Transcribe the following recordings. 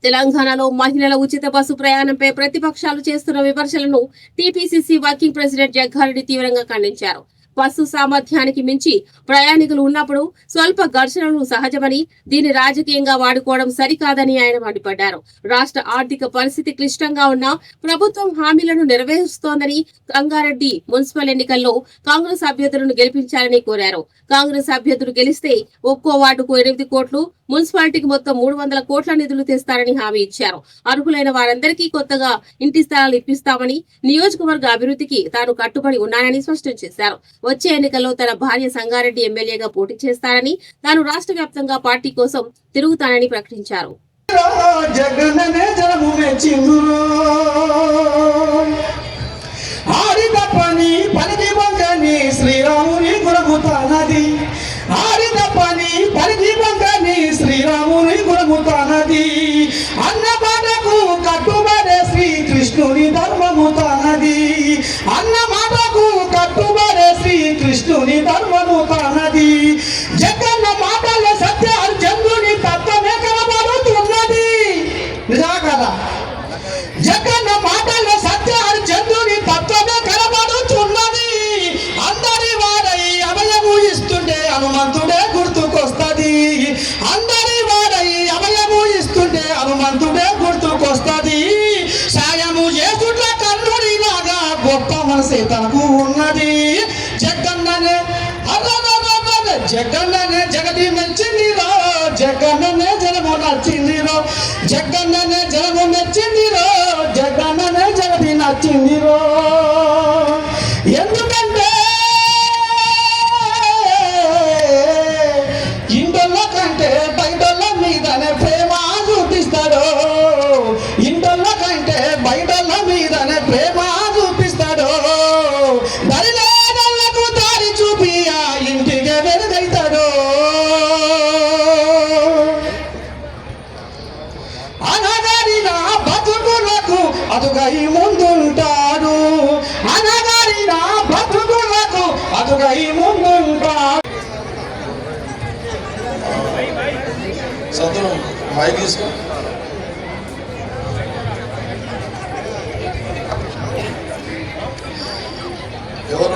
తెలంగాణలో మహిళల ఉచిత బస్సు ప్రయాణంపై ప్రతిపక్షాలు చేస్తున్న విమర్శలను టీపీసీసీ వర్కింగ్ ప్రెసిడెంట్ జగ్గారెడ్డి తీవ్రంగా ఖండించారు. బస్సు సామర్థ్యానికి మించి ప్రయాణికులు ఉన్నప్పుడు స్వల్ప ఘర్షణలు సహజమని, దీన్ని రాజకీయంగా వాడుకోవడం సరికాదని ఆయన మండిపడ్డారు. రాష్ట్ర ఆర్థిక పరిస్థితి క్లిష్టంగా ఉన్న ప్రభుత్వం హామీలను నెరవేరుస్తోందని, రంగారెడ్డి మున్సిపల్ ఎన్నికల్లో కాంగ్రెస్ అభ్యర్థులను గెలిపించాలని కోరారు. కాంగ్రెస్ అభ్యర్థులు గెలిస్తే ఒక్కో వార్డుకు 8 కోట్లు, మున్సిపాలిటీకి మొత్తం 300 కోట్ల నిధులు తెస్తారని హామీ ఇచ్చారు. అర్హులైన వారందరికీ కొత్తగా ఇంటి స్థలాలు ఇప్పిస్తామని, నియోజకవర్గ అభివృద్ధికి తాను కట్టుబడి ఉన్నానని స్పష్టం చేశారు. వచ్చే ఎన్నికల్లో తన భార్య సంగారెడ్డి ఎమ్మెల్యేగా పోటీ చేస్తారని, తాను రాష్ట్ర వ్యాప్తంగా పార్టీ కోసం తిరుగుతానని ప్రకటించారు. శ్రీరాముని గురముతానది అన్నమాటకు కట్టుబడే శ్రీకృష్ణుని ధర్మము తానది. అన్న మాటకు కట్టుబడే శ్రీకృష్ణుని ధర్మము తానది. జగన్న మాటల సత్య అర్జునుని తత్వమే కనబడుతున్నది. నిజమా కదా? జగన్న మాటల సత్య అర్జునుని తత్వమే కనబడుతున్నది. అందరి వాడై అభయము ఇస్తుంటే హనుమంతుడే గుర్తుకొస్తది. అందరి వాడై అభయము ఇస్తుంటే హనుమంతుడే గుర్తుకొస్తది. సాయము చేసుట్ల కన్నుడిలాగా గొప్ప మనసే తనకు ఉన్నది. జగన్ననే జగన్ననే జగతి మెచ్చిందిరో, జగన్ననే జనము నచ్చిందిరో, జగన్ననే జనము మెచ్చిందిరో, జగన్ననే జగతి నచ్చిందిరో. ఎందుకంటే ఇంటోళ్ళ కంటే బయటోళ్ళ మీదనే ప్రేమ చూపిస్తాడు. ఇంటోళ్ళ కంటే బయటోళ్ళ మీదనే ప్రేమ చూపిస్తాడు. దరిలేదళ్లకు దారి చూపి ఆ ఇంటికి వెలుగైతాడు. అనగారిన బతుకులకు అదుగై ముందుంటాడు. అనగారిన బతుకులకు అదుగై ముందుంటాడు. సొంతం మైక్ తీసుకో. ఎవరు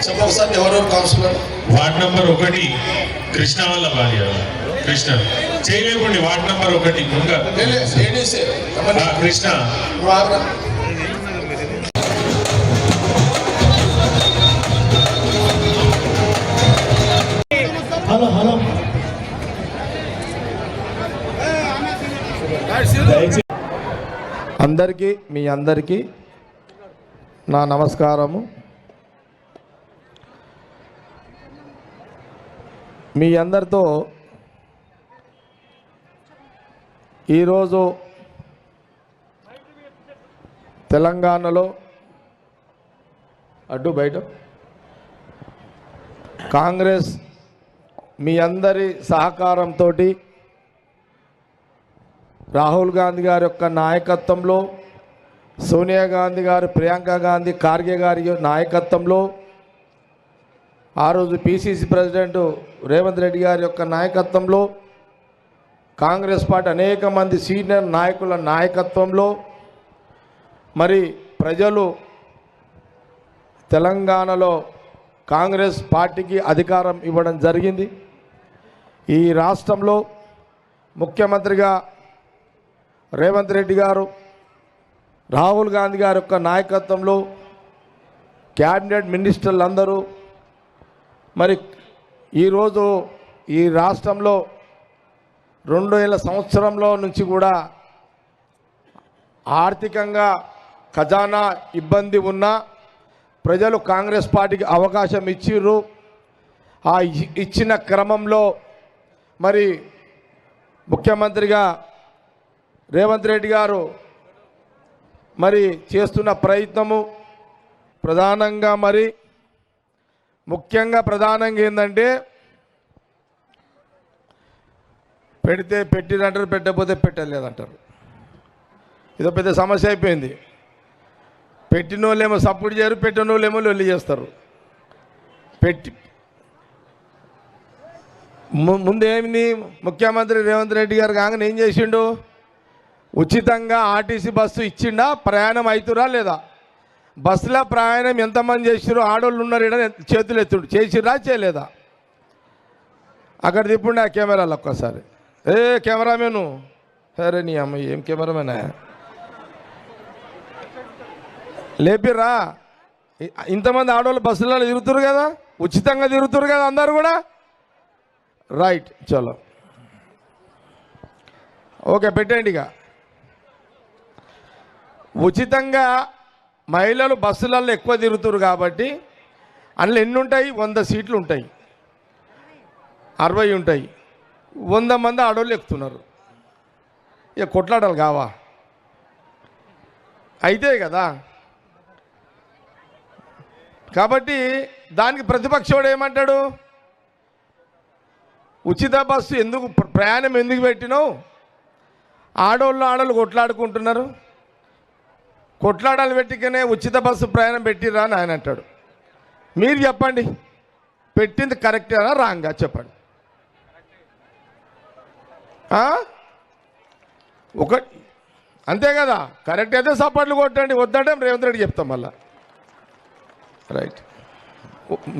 చెప్పండి సార్, ఎవరు కౌన్సిలర్? వార్డ్ నంబర్ 1 కృష్ణ వాళ్ళ భార్య కృష్ణ చేయలేకుండా. Ward number 1 Krishna. Hello hello అందరికీ మీ అందరికీ నా నమస్కారము. మీ అందరితో ఈరోజు తెలంగాణలో అడ్డు బయట కాంగ్రెస్ మీ అందరి సహకారంతో రాహుల్ గాంధీ గారి యొక్క నాయకత్వంలో, సోనియా గాంధీ గారు, ప్రియాంక గాంధీ ఖార్గే గారి నాయకత్వంలో, ఆ రోజు పిసిసి ప్రెసిడెంట్ రేవంత్ రెడ్డి గారి యొక్క నాయకత్వంలో, కాంగ్రెస్ పార్టీ అనేక మంది సీనియర్ నాయకుల నాయకత్వంలో మరి ప్రజలు తెలంగాణలో కాంగ్రెస్ పార్టీకి అధికారం ఇవ్వడం జరిగింది. ఈ రాష్ట్రంలో ముఖ్యమంత్రిగా రేవంత్ రెడ్డి గారు, రాహుల్ గాంధీ గారి యొక్క నాయకత్వంలో క్యాబినెట్ మినిస్టర్లు అందరూ మరి ఈరోజు ఈ రాష్ట్రంలో 2000 సంవత్సరంలో నుంచి కూడా ఆర్థికంగా ఖజానా ఇబ్బంది ఉన్నా ప్రజలు కాంగ్రెస్ పార్టీకి అవకాశం ఇచ్చిర్రు. ఆ ఇచ్చిన క్రమంలో మరి ముఖ్యమంత్రిగా రేవంత్ రెడ్డి గారు మరి చేస్తున్న ప్రయత్నము ప్రధానంగా ప్రధానంగా ఏంటంటే పెడితే పెట్టిరంటారు, పెట్టకపోతే పెట్టలేదంటారు. ఇదో పెద్ద సమస్య అయిపోయింది. పెట్టిన వాళ్ళేమో సపోర్ట్ చేయరు, పెట్టిన వాళ్ళేమో లొల్లి చేస్తారు. పెట్టి ముందేమి ముఖ్యమంత్రి రేవంత్ రెడ్డి గారు కాగానే ఏం చేసిండు? ఉచితంగా ఆర్టీసీ బస్సు ఇచ్చిండా? ప్రయాణం అవుతురా లేదా? బస్సులో ప్రయాణం ఎంతమంది చేసిరో ఆడోళ్ళు ఉన్నారు ఇక్కడ, చేతులు ఎత్తుడు చేసిరా చేయలేదా? అక్కడ తిప్పుండే ఆ కెమెరాలు ఒక్కసారి. కెమెరామెను, సరే నీ అమ్మ ఏం కెమెరామెనా లేపిరా? ఇంతమంది ఆడవాళ్ళు బస్సులలో తిరుగుతారు కదా, ఉచితంగా తిరుగుతారు కదా అందరు కూడా. రైట్, చలో ఓకే పెట్టండి. ఇక ఉచితంగా మహిళలు బస్సులలో ఎక్కువ తిరుగుతారు కాబట్టి అందులో ఎన్ని ఉంటాయి? 100 సీట్లు ఉంటాయి, 60 ఉంటాయి, 100 మంది ఆడవాళ్ళు ఎక్కుతున్నారు. ఇక కొట్లాడాలి కావా? అయితే కదా. కాబట్టి దానికి ప్రతిపక్షుడు ఏమంటాడు? ఉచిత బస్సు ఎందుకు, ప్రయాణం ఎందుకు పెట్టినావు? ఆడోళ్ళు కొట్లాడుకుంటున్నారు, కొట్లాడాలి పెట్టికనే ఉచిత బస్సు ప్రయాణం పెట్టిరా అని ఆయన అంటాడు. మీరు చెప్పండి, పెట్టింది కరెక్టేనా రాంగా చెప్పండి. ఒకటి అంతే కదా, కరెక్ట్ అయితే సపోర్ట్లు కొట్టండి, వద్దంటే రేవంత్ రెడ్డి చెప్తాం మళ్ళా. రైట్,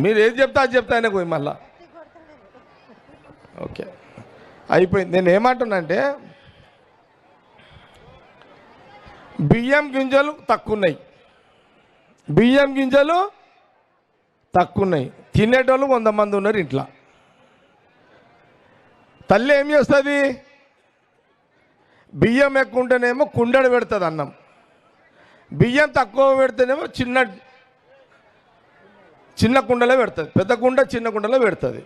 మీరు ఏది చెప్తా అది చెప్తా ఆయన పోయి మళ్ళా. ఓకే అయిపోయింది. నేను ఏమంటున్నానంటే బియ్యం గింజలు తక్కువ ఉన్నాయి, బియ్యం గింజలు తక్కువ ఉన్నాయి, తినేటోళ్ళు 100 మంది ఉన్నారు ఇంట్లో. తల్లి ఏం చేస్తుంది? బియ్యం ఎక్కువ ఉంటేనేమో కుండడు పెడుతుంది అన్నం, బియ్యం తక్కువ పెడితేనేమో చిన్న కుండలో పెడుతుంది, పెద్ద కుండ చిన్న కుండలో పెడుతుంది.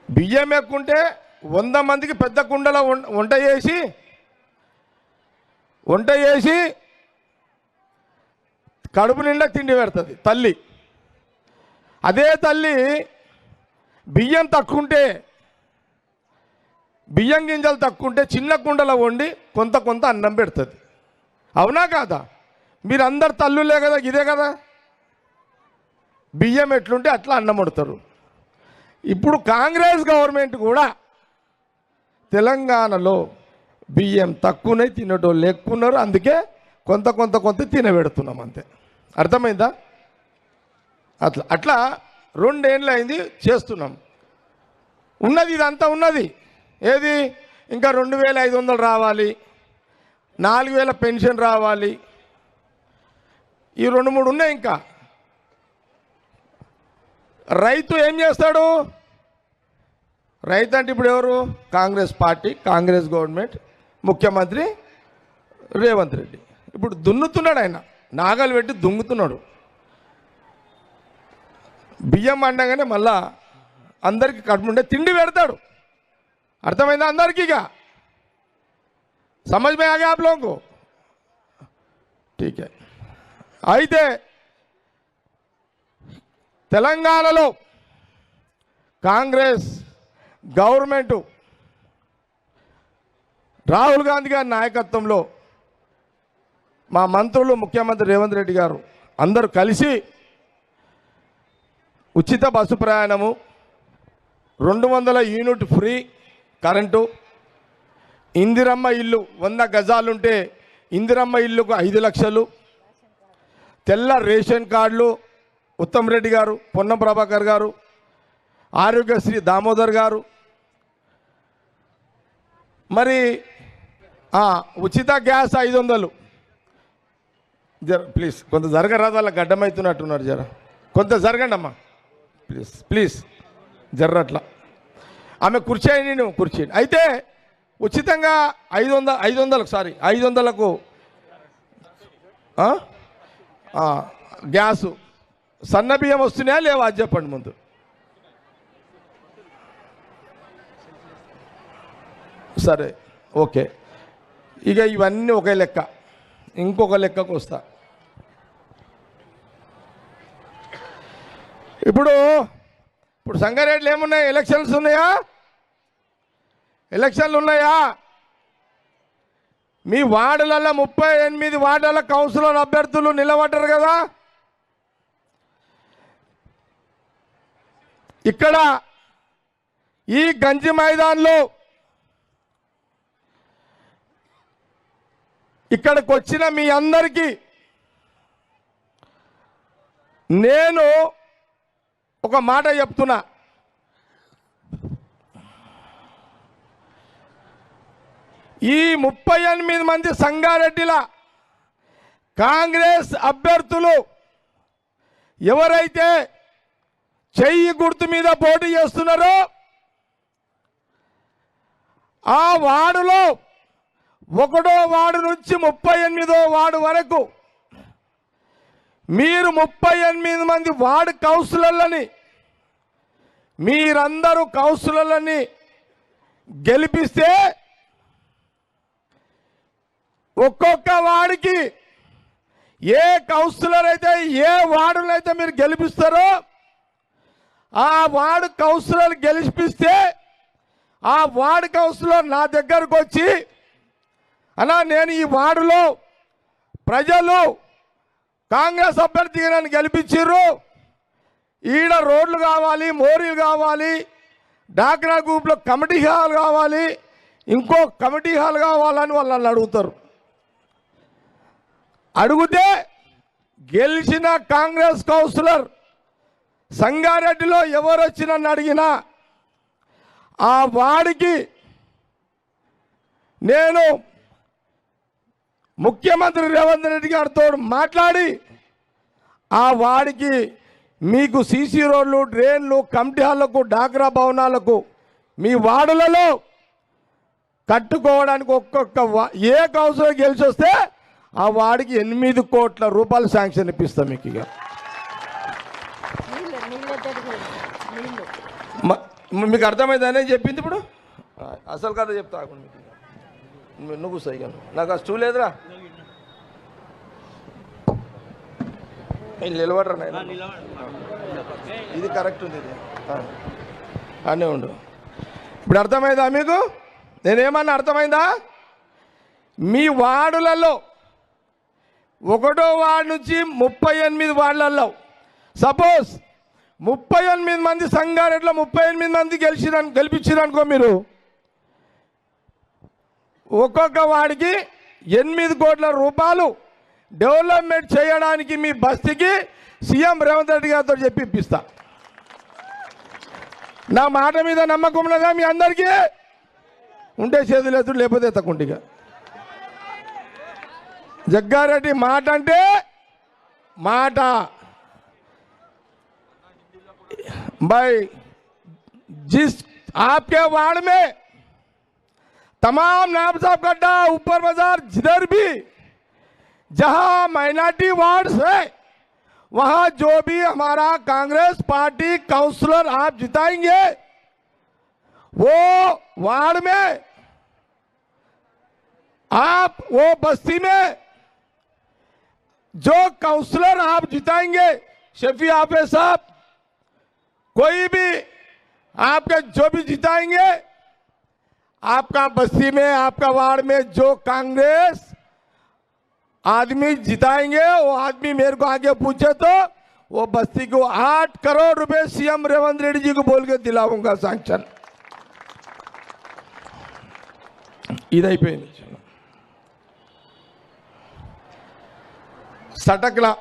బియ్యం ఎక్కువ ఉంటే 100 మందికి పెద్ద కుండలో వంట చేసి కడుపు నిండా తిండి పెడుతుంది తల్లి. అదే తల్లి బియ్యం తక్కువ ఉంటే, బియ్యం గింజలు తక్కువ ఉంటే చిన్న కుండలో వండి కొంత అన్నం పెడుతుంది. అవునా కాదా? మీరు అందరు తల్లులే కదా, ఇదే కదా. బియ్యం ఎట్లుంటే అట్లా అన్నం వండుతారు. ఇప్పుడు కాంగ్రెస్ గవర్నమెంట్ కూడా తెలంగాణలో బియ్యం తక్కువనే తినేటోళ్ళు ఎక్కువ ఉన్నారు, అందుకే కొంత తినబెడుతున్నాం అంతే. అర్థమైందా? అట్లా 2 ఏళ్ళు అయింది చేస్తున్నాం. ఉన్నది ఇదంతా ఉన్నది. ఏది? ఇంకా 2500 రావాలి, 4000 పెన్షన్ రావాలి, ఈ 2-3 ఉన్నాయి. ఇంకా రైతు ఏం చేస్తాడు? రైతు అంటే ఇప్పుడు ఎవరు? కాంగ్రెస్ పార్టీ, కాంగ్రెస్ గవర్నమెంట్, ముఖ్యమంత్రి రేవంత్ రెడ్డి. ఇప్పుడు దున్నుతున్నాడు, ఆయన నాగలు పెట్టి దుంగుతున్నాడు. బియ్యం అండగానే మళ్ళా అందరికీ కడుపుండే తిండి పెడతాడు. అర్థమైందా అందరికీ? ఇక समझ में आ गया आप लोगों को? ठीक है. అయితే తెలంగాణలో కాంగ్రెస్ గవర్నమెంట్ రాహుల్ గాంధీ గారి నాయకత్వంలో మా మంత్రులు, ముఖ్యమంత్రి రేవంత్ రెడ్డి గారు అందరూ కలిసి ఉచిత బస్సు ప్రయాణము, 200 యూనిట్ ఫ్రీ కరెంటు, ఇందిరమ్మ ఇల్లు 100 గజాలుంటే ఇందిరమ్మ ఇల్లుకు 5 లక్షలు, తెల్ల రేషన్ కార్డులు ఉత్తమ్ రెడ్డి గారు, పొన్నం ప్రభాకర్ గారు, ఆరోగ్యశ్రీ దామోదర్ గారు, మరి ఉచిత గ్యాస్ 500. ప్లీజ్ కొంత జరగరాదు, వాళ్ళ గడ్డమవుతున్నట్టున్నారు, కొంత జరగండి అమ్మా ప్లీజ్ జర్రట్లా. ఆమె కూర్చోండి. అయితే ఉచితంగా 500కు గ్యాసు, సన్న బియ్యం వస్తున్నాయా లేవా అది చెప్పండి ముందు. సరే ఓకే. ఇక ఇవన్నీ ఒకే లెక్క. ఇంకొక లెక్కకు వస్తా. ఇప్పుడు సంగారెడ్డిలో ఏమున్నాయి? ఎలక్షన్లు ఉన్నాయా? మీ వార్డులలో 38 వార్డుల కౌన్సిలర్ అభ్యర్థులు నిలబడ్డారు కదా. ఇక్కడ ఈ గంజి మైదాన్లో ఇక్కడికి వచ్చిన మీ అందరికీ నేను ఒక మాట చెప్తున్నా. ఈ 38 మంది సంగారెడ్డిల కాంగ్రెస్ అభ్యర్థులు ఎవరైతే చెయ్యి గుర్తు మీద పోటీ చేస్తున్నారో ఆ వార్డులో 1వ వార్డు నుంచి 38వ వార్డు వరకు మీరు 38 మంది వార్డు కౌన్సిలర్లని మీరందరూ కౌన్సిలర్లని గెలిపిస్తే ఒక్కొక్క వార్డుకి ఏ కౌన్సిలర్ అయితే ఏ వార్డులో అయితే మీరు గెలిపిస్తారో ఆ వార్డు కౌన్సిలర్ గెలిపిస్తే ఆ వార్డు కౌన్సిలర్ నా దగ్గరకు వచ్చి అలా నేను ఈ వార్డులో ప్రజలు కాంగ్రెస్ అభ్యర్థిగా నన్ను గెలిపించారు, ఈడ రోడ్లు కావాలి, మోరీలు కావాలి, డాక్రా గ్రూప్లో కమిటీ హాల్ కావాలి, ఇంకో కమిటీ హాల్ కావాలని వాళ్ళని అడుగుతారు. అడిగితే గెలిచిన కాంగ్రెస్ కౌన్సిలర్ సంగారెడ్డిలో ఎవరు వచ్చి నన్ను అడిగినా ఆ వాడికి నేను ముఖ్యమంత్రి రేవంత్ రెడ్డి గారితో మాట్లాడి ఆ వాడికి మీకు సీసీ రోడ్లు, డ్రైన్లు, కమిటీ హాళ్లకు, డాక్రా భవనాలకు మీ వార్డులలో కట్టుకోవడానికి ఒక్కొక్క ఏ కౌన్సిలర్ గెలిచి వస్తే ఆ వాడికి 8 కోట్ల రూపాయలు శాంక్షన్ ఇప్పిస్తాం. మీకు ఇక మీకు అర్థమైందనే చెప్పింది. ఇప్పుడు అసలు కథ చెప్తా మీకు, నువ్వు సైగా నాకు ఆ స్టూల్ లేదురా, నిలబడరా నాయన, ఇది కరెక్ట్ ఉంది, ఇది అన్నీ ఉండు. ఇప్పుడు అర్థమైందా మీకు? నేనేమన్నా అర్థమైందా? మీ వార్డులలో 1వ వార్డు నుంచి 38 వార్డులలో సపోజ్ 38 మంది సంగారెడ్డిలో 38 మంది గెలిపించారనుకో, మీరు ఒక్కొక్క వాడికి 8 కోట్ల రూపాయలు డెవలప్మెంట్ చేయడానికి మీ బస్తీకి సీఎం రేవంత్ రెడ్డి గారితో చెప్పి ఇప్పిస్తా. నా మాట మీద నమ్మకం లేదా మీ అందరికీ? ఉంటే చేతులు ఎత్తుడు, లేకపోతే ఎత్తకుంటిగా. జగ్గారెడ్డి మాట అంటే మాట. भाई जिस आपके वार्ड में तमाम नाम साहब गड्ढा, ऊपर बाजार, जिधर भी जहां माइनॉरिटी वार्ड्स है वहां जो भी हमारा कांग्रेस पार्टी काउंसलर आप जिताएंगे वो वार्ड में आप वो बस्ती में जो काउंसलर आप जिताएंगे, शफी हाफिज साहब, कोई भी आपके जो भी जिताएंगे, आपका बस्ती में, आपका वार्ड में जो कांग्रेस आदमी जिताएंगे वो आदमी मेरे को आगे पूछे तो वो बस्ती को 8 करोड़ रुपए सीएम रेवंत रेड्डी जी को बोल के दिलाऊंगा सैंक्शन. ఇదైపోయింది. సటక్లా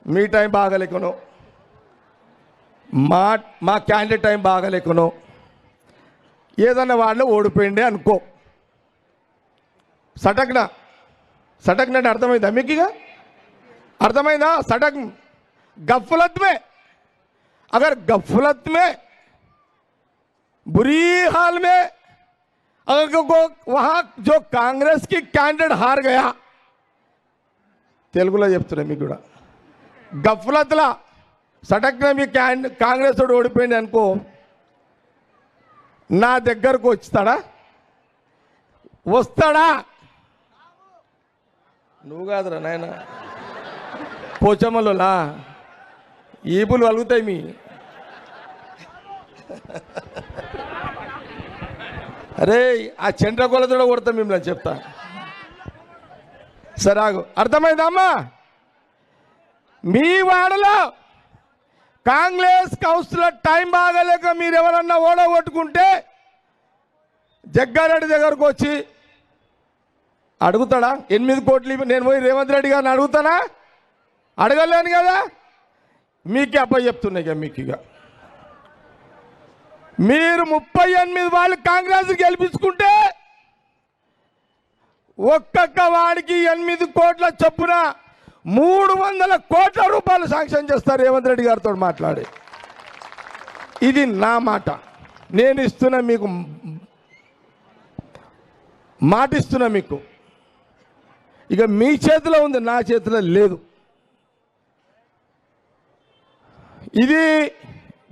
మీ టైం బాగలేకును, మా క్యాండిడేట్ టైం బాగలేకును, ఏదన్నా వాళ్ళు ఓడిపోయిండే అనుకో. సటక్నా అంటే అర్థమైందా మీకు? ఇక అర్థమైందా? सटक गफलत में, अगर गफलत में बुरी हाल में अगर वहां जो कांग्रेस की कैंडिडेट हार गया, తెలుగులో చెప్తున్నా మీకు కూడా, గఫలత్లా సటక్న మీ కాంగ్రెస్ తోడు ఓడిపోయింది అనుకో, నా దగ్గరకు వస్తాడా? నువ్వు కాదురా నాయన, పోచమ్మలోలా ఈపులు వలుగుతాయి మీ. అరే ఆ చెంట్రగోళతో కొడతాం మిమ్మల్ని చెప్తా. సరే ఆగు, అర్థమైందమ్మా? మీ వాడలో కాంగ్రెస్ కౌన్సిలర్ టైం బాగలేక మీరు ఎవరన్నా ఓడగొట్టుకుంటే జగ్గారెడ్డి దగ్గరకు వచ్చి అడుగుతాడా 8 కోట్లు నేను పోయి రేవంత్ రెడ్డి గారిని అడుగుతానా? అడగలేను కదా. మీకే అబ్బాయి చెప్తున్నా ఇక మీకు ఇక మీరు 38 వాళ్ళు కాంగ్రెస్ గెలిపించుకుంటే ఒక్కొక్క వాడికి 8 కోట్ల చొప్పున 300 కోట్ల రూపాయలు శాంక్షన్ చేస్తారు రేవంత్ రెడ్డి గారితో మాట్లాడి. ఇది నా మాట, నేను ఇస్తున్నా మీకు, మాటిస్తున్నా మీకు. ఇక మీ చేతిలో ఉంది, నా చేతిలో లేదు. ఇది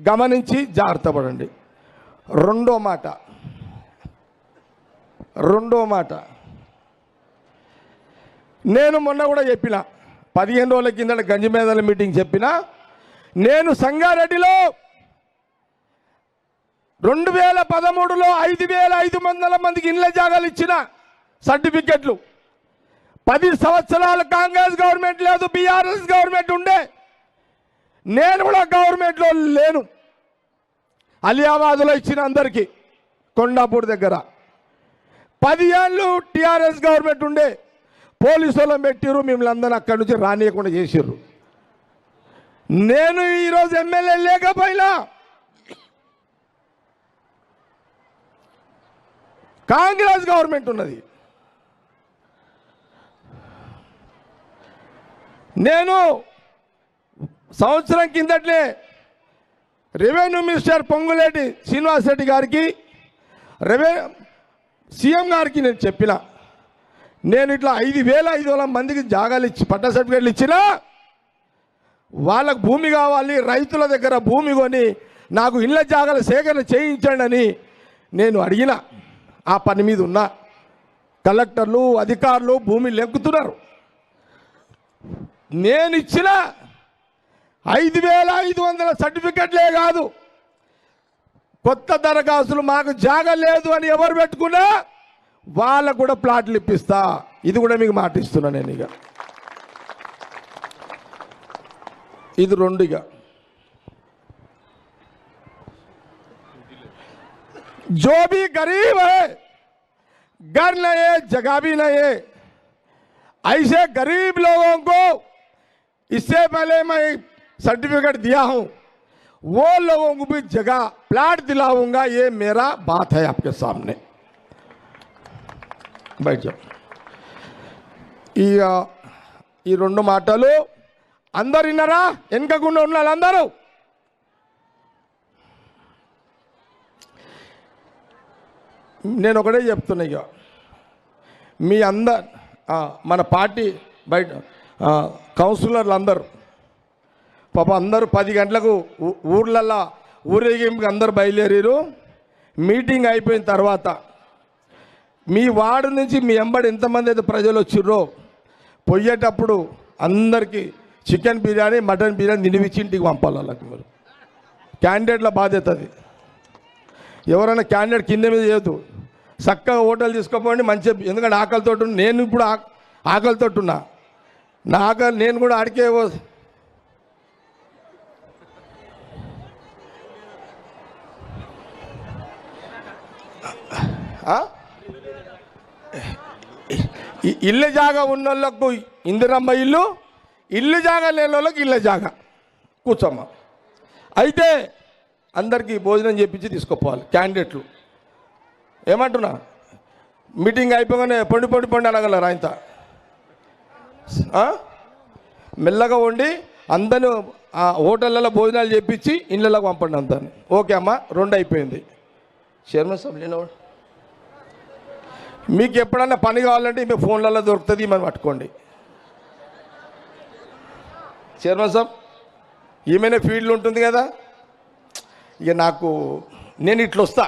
గమనించి జాగ్రత్త పడండి. రెండో మాట నేను మొన్న కూడా చెప్పిన, 15 రోజుల కిందట గంజిమేదల మీటింగ్ చెప్పిన, నేను సంగారెడ్డిలో 2013లో 5,500 మందికి ఇళ్ళ జాగాలు ఇచ్చిన సర్టిఫికెట్లు. 10 సంవత్సరాలు కాంగ్రెస్ గవర్నమెంట్ లేదు, బీఆర్ఎస్ గవర్నమెంట్ ఉండే. నేను కూడా గవర్నమెంట్లో లేను. అలియాబాద్లో ఇచ్చిన అందరికీ, కొండాపూర్ దగ్గర 10 ఏళ్ళు టీఆర్ఎస్ గవర్నమెంట్ ఉండే. పోలీసు వాళ్ళని పెట్టిర్రు, మిమ్మల్ని అందరూ అక్కడి నుంచి రానియకుండా చేసిర్రు. నేను ఈరోజు ఎమ్మెల్యే లేకపోయినా కాంగ్రెస్ గవర్నమెంట్ ఉన్నది. నేను సంవత్సరం కిందట్లే రెవెన్యూ మినిస్టర్ పొంగులేటి శ్రీనివాస్ రెడ్డి గారికి, సీఎం గారికి నేను చెప్పిన, నేను ఇట్లా 5,500 మందికి జాగాలు ఇచ్చి పట్టా సర్టిఫికేట్లు ఇచ్చినా వాళ్ళకు భూమి కావాలి, రైతుల దగ్గర భూమి కొని నాకు ఇళ్ళ జాగాల సేకరణ చేయించండి అని నేను అడిగిన. ఆ పని మీద ఉన్న కలెక్టర్లు, అధికారులు భూమి లెక్కుతున్నారు. నేను ఇచ్చిన 5,500 సర్టిఫికెట్లే కాదు, కొత్త దరఖాస్తులు మాకు జాగా లేదు అని ఎవరు పెట్టుకున్నా వాళ్ళకు కూడా ప్లాట్లు ఇప్పిస్తా. ఇది కూడా మీకు మాట ఇస్తున్నా నేను. ఇక ఇది 2. ఇక जो भी गरीब है, घर नहीं है, जगह भी नहीं है, ऐसे गरीब लोगों को इससे पहले मैं सर्टिफिकेट दिया हूं, वो लोगों को भी जगह प्लाट दिलाऊंगा. ये मेरा बात है आपके सामने. बैठ जाओ. ఈ 2 మాటలు అందరు విన్నారా? వెనకకుండా ఉన్న వాళ్ళందరూ నేను ఒకటే చెప్తున్నా. ఇక మీ మన పార్టీ బయట కౌన్సిలర్లు అందరూ పాప అందరూ 10 గంటలకు ఊర్లల్లో ఊరేగింపుకి అందరు బయలుదేరారు. మీటింగ్ అయిపోయిన తర్వాత మీ వార్డు నుంచి మీ ఎంబడి ఎంతమంది అయితే ప్రజలు వచ్చిర్రో పోయేటప్పుడు అందరికీ చికెన్ బిర్యానీ, మటన్ బిర్యానీ తినిపించి ఇంటికి పంపాలి. వాళ్ళకి మీరు క్యాండిడేట్ల బాధ్యత అది. ఎవరైనా క్యాండిడేట్ కింద మీద చేయొద్దు, చక్కగా హోటల్ తీసుకోపోండి మంచిగా. ఎందుకంటే ఆకలితో నేను ఇప్పుడు ఆకలితో ఉన్నా, నా ఆకలి నేను కూడా ఆడికే ఇల్లు జాగా ఉన్న వాళ్ళకు ఇందిరమ్మ ఇల్లు, ఇల్లు జాగా లేని వాళ్ళకి ఇళ్ళ జాగా కూర్చోమ్మ. అయితే అందరికీ భోజనం చేపించి తీసుకుపోవాలి క్యాండిడేట్లు. ఏమంటున్నా, మీటింగ్ అయిపోగానే పండి అనగలరు. ఆయనత మెల్లగా వండి అందరూ హోటళ్ళలో భోజనాలు చేపించి ఇళ్ళలోకి పంపండి అంతాను. ఓకే అమ్మ, 2 అయిపోయింది. చైర్మన్ సాబ్ లేనివాడు మీకు ఎప్పుడన్నా పని కావాలంటే మీ ఫోన్లలో దొరుకుతుంది, మనం పట్టుకోండి. చైర్మన్ సాబ్ ఏమైనా ఫీల్డ్ ఉంటుంది కదా. ఇక నేను ఇట్లా వస్తా,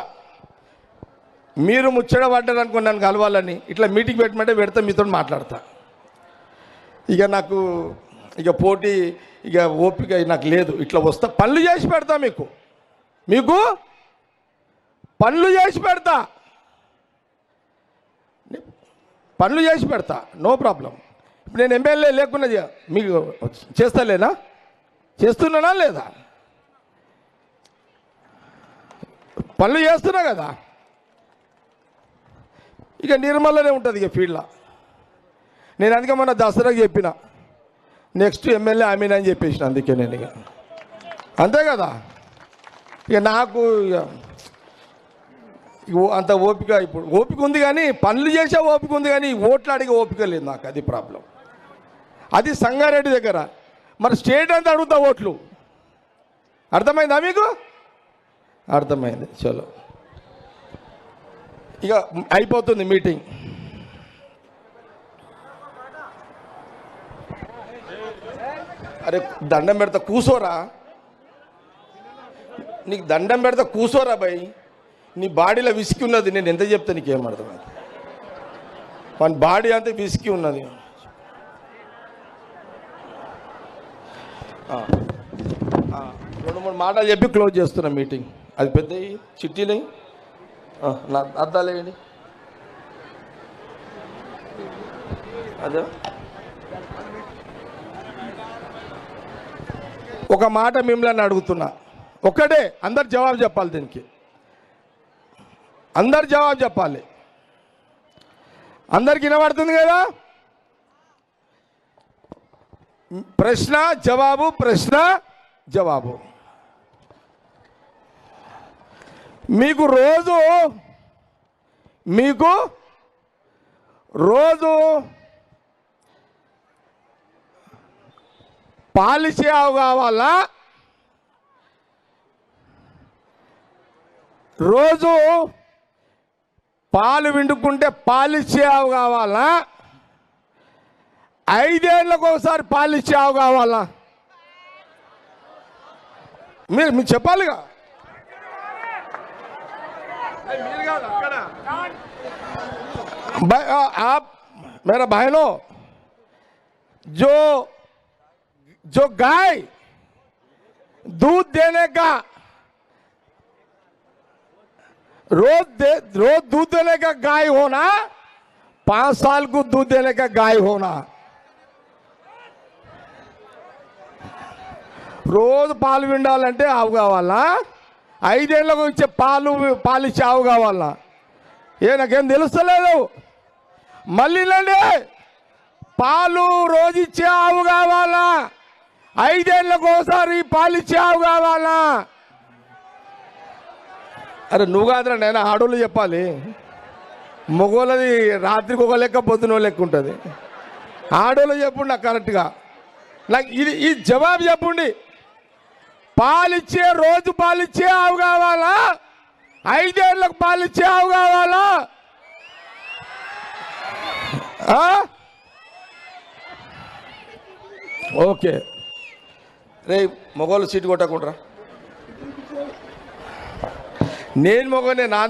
మీరు ముచ్చట పడ్డారు అనుకో నన్ను కలవాలని, ఇట్లా మీటింగ్ పెట్టమంటే పెడతా, మీతో మాట్లాడతా. ఇక పోటీ ఓపిక నాకు లేదు. ఇట్లా వస్తా, పనులు చేసి పెడతా, మీకు పనులు చేసి పెడతా, నో ప్రాబ్లం. ఇప్పుడు నేను ఎమ్మెల్యే లేకున్నా మీకు చేస్తున్నానా లేదా? పనులు చేస్తున్నా కదా. ఇక నిర్మలనే ఉంటుంది ఇక ఫీల్డ్లో. నేను అందుకే మొన్న దసరాకి చెప్పిన నెక్స్ట్ ఎమ్మెల్యే ఆమెను అని చెప్పేసిన, అందుకే నేను ఇక అంతే కదా. ఇక నాకు అంత ఓపిక, ఇప్పుడు ఓపిక ఉంది కానీ పనులు చేసే ఓపిక ఉంది కానీ ఓట్లు అడిగే ఓపిక లేదు నాకు, అది ప్రాబ్లం. అది సంగారెడ్డి దగ్గర, మరి స్టేట్ అంతా అడుగుతా ఓట్లు. అర్థమైందా మీకు? అర్థమైంది. చలో ఇక అయిపోతుంది మీటింగ్. అరే దండం పెడతా కూసోరా, నీకు దండం పెడతా కూసోరా భయ్. నీ బాడీలో విసికి ఉన్నది, నేను ఎంత చెప్తా నీకేం అర్థమైంది? మన బాడీ అంతా విసికి ఉన్నది. రెండు మూడు మాటలు చెప్పి క్లోజ్ చేస్తున్నా మీటింగ్. అది పెద్ద చిట్టీలే నా అర్థాలేండి అదే. ఒక మాట మిమ్మల్ని అడుగుతున్నా, ఒక్కటే, అందరు జవాబు చెప్పాలి దీనికి, అందరు జవాబు చెప్పాలి. అందరికి వినబడుతుంది కదా? ప్రశ్న జవాబు, ప్రశ్న జవాబు. మీకు రోజు పాలిచ్చే ఆవు కావాలా? రోజు పాలు విండుకుంటే పాలిచ్చే ఆవు కావాలా? 5 ఏళ్ళకు ఒకసారి పాలిచ్చే ఆవు కావాలా? మీరు చెప్పాలిగా. आप मेरा बहनों, जो गाय दूध देने का रोज दूध देने का गाय होना, 5 साल को दूध देने का गाय होना. రోజు పాలు విండాలంటే ఆవు కావాలా? 5 ఏళ్ళకు ఇచ్చే పాలిచ్చే ఆవు కావాలా? నాకేం తెలుస్తలేదు. మళ్ళీ పాలు రోజు ఇచ్చే ఆవు కావాలా? 5 ఏళ్ళకు ఒకసారి పాలిచ్చే ఆవు కావాలా? అరే నువ్వు కాదురా నేను, ఆడోళ్ళు చెప్పాలి. మగోళ్ళది రాత్రికి ఒక లెక్క, పొద్దున లెక్క ఉంటుంది. ఆడోళ్ళు చెప్పండి నాకు కరెక్ట్గా, నాకు ఈ జవాబు చెప్పండి. రోజు పాలిచ్చే ఆవు కావాలా? 5 ఏళ్ళకు పాలిచ్చే ఆవు కావాలా? ఓకే రే మగవాళ్ళు సీటు కొట్టకుండా, నేను మగనే నా